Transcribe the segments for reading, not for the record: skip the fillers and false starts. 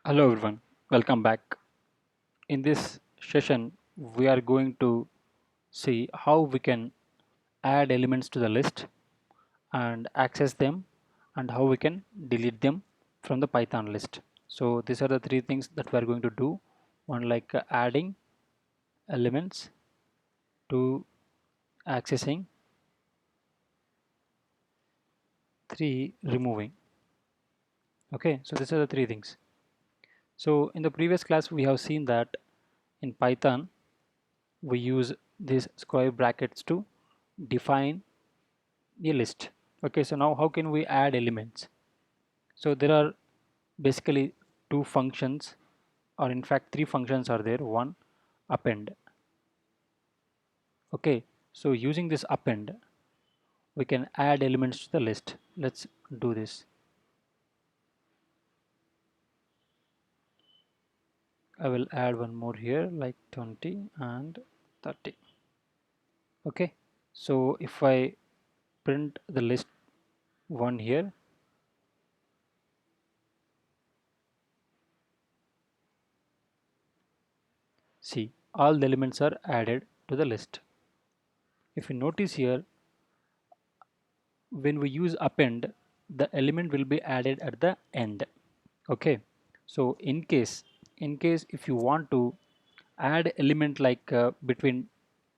Hello everyone, welcome back. In this session, we are going to see how we can add elements to the list and access them and how we can delete them from the Python list. So these are the three things that we are going to do. One like adding elements, two accessing, three removing. Okay, so these are the three things. So in the previous class, we have seen that in Python, we use these square brackets to define a list. Okay, so now how can we add elements? So there are basically two functions, or in fact three functions are there. One, append. Okay, so using this append we can add elements to the list. Let's do this. I will add one more here like 20 and 30. Okay, so if I print the list one here, see all the elements are added to the list. If you notice here, when we use append, the element will be added at the end. Okay, so in case if you want to add element like between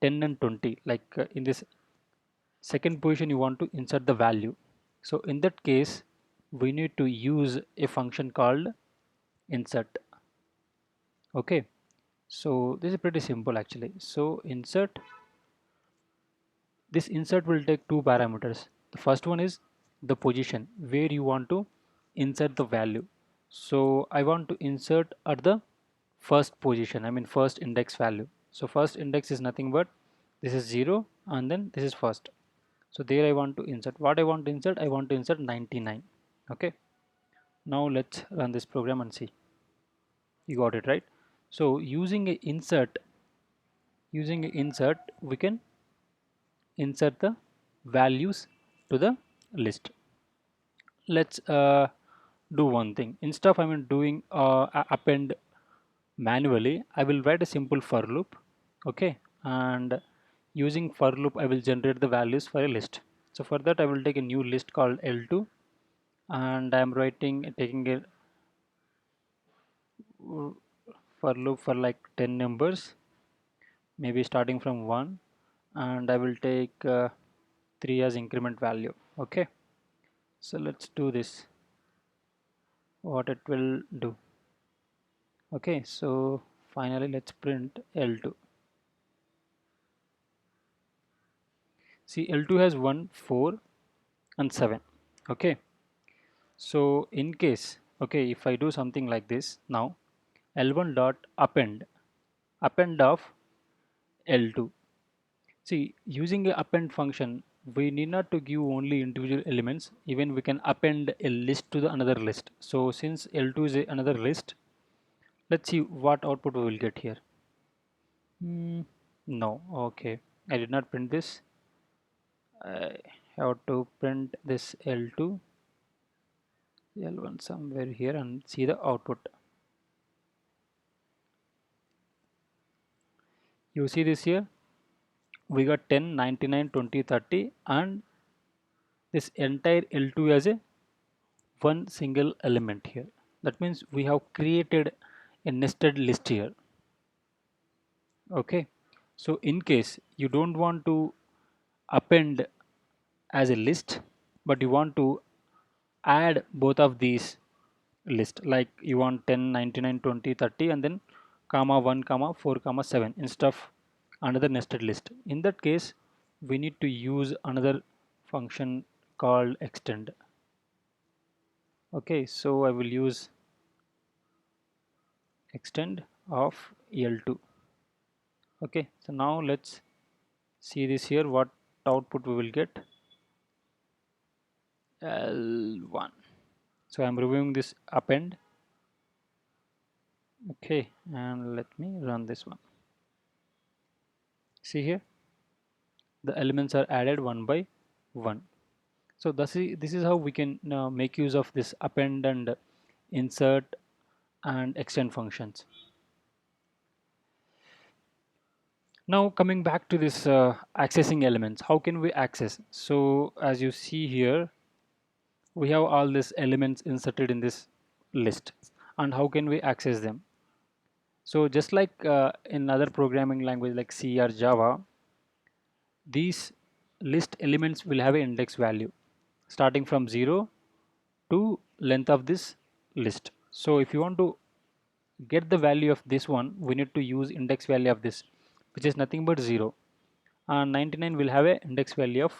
10 and 20, like in this second position you want to insert the value, so in that case we need to use a function called insert. Okay, so this is pretty simple actually. So insert, this insert will take two parameters. The first one is the position where you want to insert the value. So I want to insert at the first position, I mean first index value. So first index is nothing but this is 0 and then this is first. So there I want to insert, what I want to insert, I want to insert 99. Okay, now let's run this program and see. You got it right. So using a insert we can insert the values to the list. Let's do one thing. Instead of doing append manually, I will write a simple for loop. Okay, and using for loop I will generate the values for a list. So for that I will take a new list called L2, and I am writing taking a for loop for like 10 numbers, maybe starting from 1, and I will take 3 as increment value. Okay, so let's do this, what it will do. Okay, so finally let's print L2. See, L2 has 1, 4 and 7. Okay, so in case, okay, if I do something like this now, L1 dot append of L2. See, using a append function, we need not to give only individual elements, even we can append a list to the another list. So since L2 is another list, let's see what output we will get here. No, okay, I did not print this. I have to print this L2, L1 somewhere here and see the output. You see this here, we got 10, 99, 20, 30, and this entire L2 as a one single element here. That means we have created a nested list here. Okay, so in case you don't want to append as a list, but you want to add both of these list, like you want 10, 99, 20, 30, and then comma 1 comma 4 comma 7 instead of another nested list. In that case we need to use another function called extend. Okay, so I will use extend of L2. Okay, so now let's see this here, what output we will get. L1. So I'm reviewing this append. Okay, and let me run this one. See here, the elements are added one by one. So this is how we can make use of this append and insert and extend functions. Now coming back to this accessing elements, how can we access? So as you see here, we have all these elements inserted in this list, and how can we access them? So just like in other programming language like C or Java, these list elements will have an index value starting from 0 to length of this list. So if you want to get the value of this one, we need to use index value of this, which is nothing but 0, and 99 will have a index value of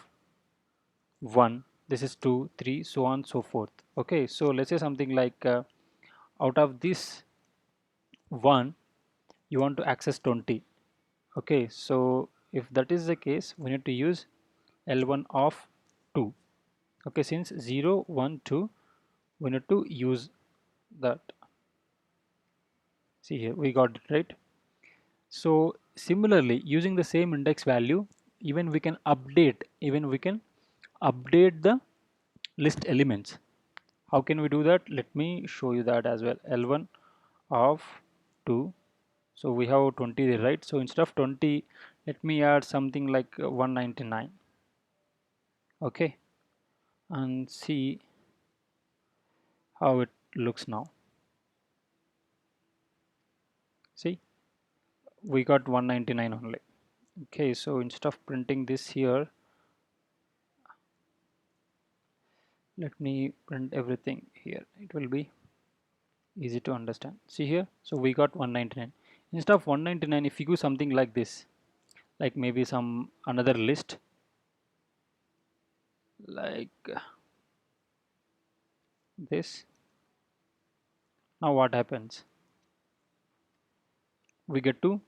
1. This is 2, 3, so on so forth. Okay, so let's say something like out of this 1 you want to access 20. Okay, so if that is the case, we need to use L1 of 2. Okay, since 0, 1, 2, we need to use that. See here, we got it right. So similarly, using the same index value, even we can update the list elements. How can we do that? Let me show you that as well. L1 of 2. So we have 20 there, right? So instead of 20, let me add something like 199. Okay, and see how it looks now. See, we got 199 only. Okay, so instead of printing this here, let me print everything here. It will be easy to understand. See here, so we got 199. Instead of 199, if you do something like this, like maybe some another list, like this, now what happens? We get to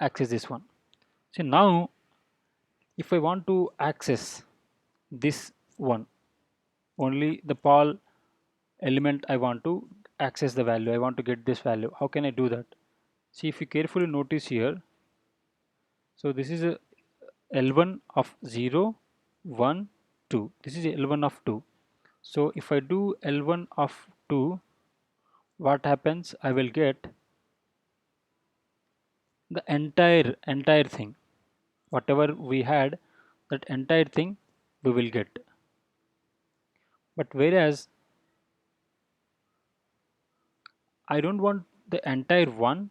access this one. So now if I want to access this one, only the Paul element I want to access the value, I want to get this value. How can I do that? See, if you carefully notice here, so this is a L1 of 0, 1, 2. This is L1 of 2. So if I do L1 of 2, what happens? I will get the entire thing. Whatever we had, that entire thing we will get. But whereas I don't want the entire one,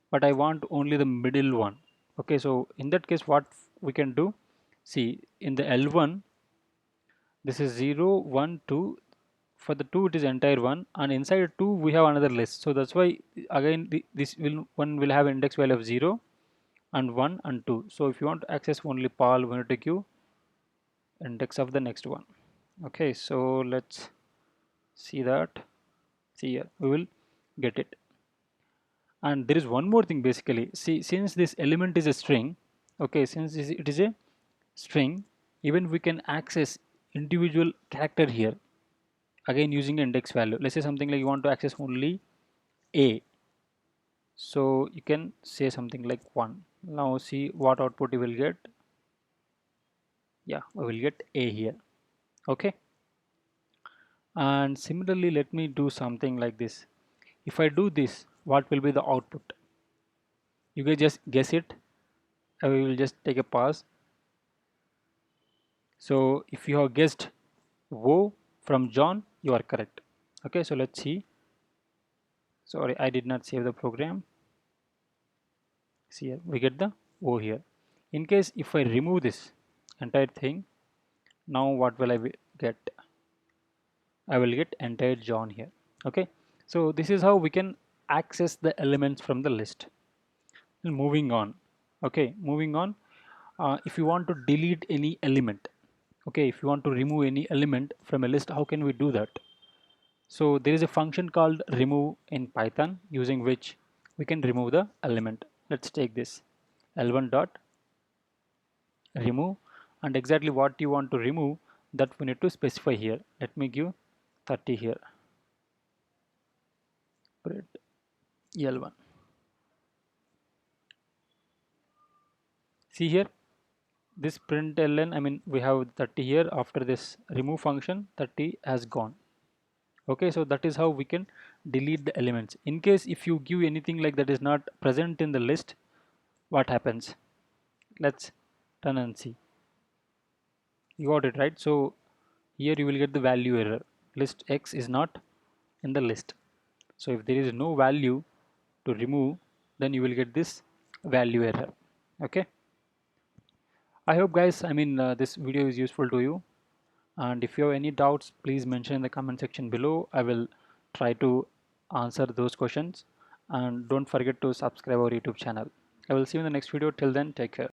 but I want only the middle one. Okay, so in that case, what we can do? See, in the L1, this is 0, 1, 2. For the 2, it is entire one, and inside 2 we have another list. So that's why again this will one will have index value of 0 and 1 and 2. So if you want to access only Paul, we need to give index of the next one. Okay, so let's see that. See here, we will get it. And there is one more thing basically. See, since this element is a string, okay, since it is a string, even we can access individual character here, again using index value. Let's say something like you want to access only A, so you can say something like 1. Now see what output you will get. Yeah, we will get A here. Okay, and similarly let me do something like this. If I do this, what will be the output? You can just guess it. I will just take a pause. So if you have guessed Wo from John, you are correct. Okay, so let's see. Sorry, I did not save the program. See here, we get the O here. In case if I remove this entire thing, now what will I get? I will get entire John here. Okay, so this is how we can access the elements from the list. And moving on. Okay, moving on. If you want to delete any element, okay, if you want to remove any element from a list, how can we do that? So there is a function called remove in Python, using which we can remove the element. Let's take this L1 dot remove, and exactly what you want to remove, that we need to specify here. Let me give 30 here. Print L1. See here, this println, I mean we have 30 here. After this remove function, 30 has gone. Okay, so that is how we can delete the elements. In case if you give anything like that is not present in the list, what happens? Let's turn and see. You got it right. So here you will get the value error. List X is not in the list. So if there is no value to remove, then you will get this value error. Okay. I hope guys, this video is useful to you. And if you have any doubts, please mention in the comment section below. I will try to answer those questions. And don't forget to subscribe our YouTube channel. I will see you in the next video. Till then, take care.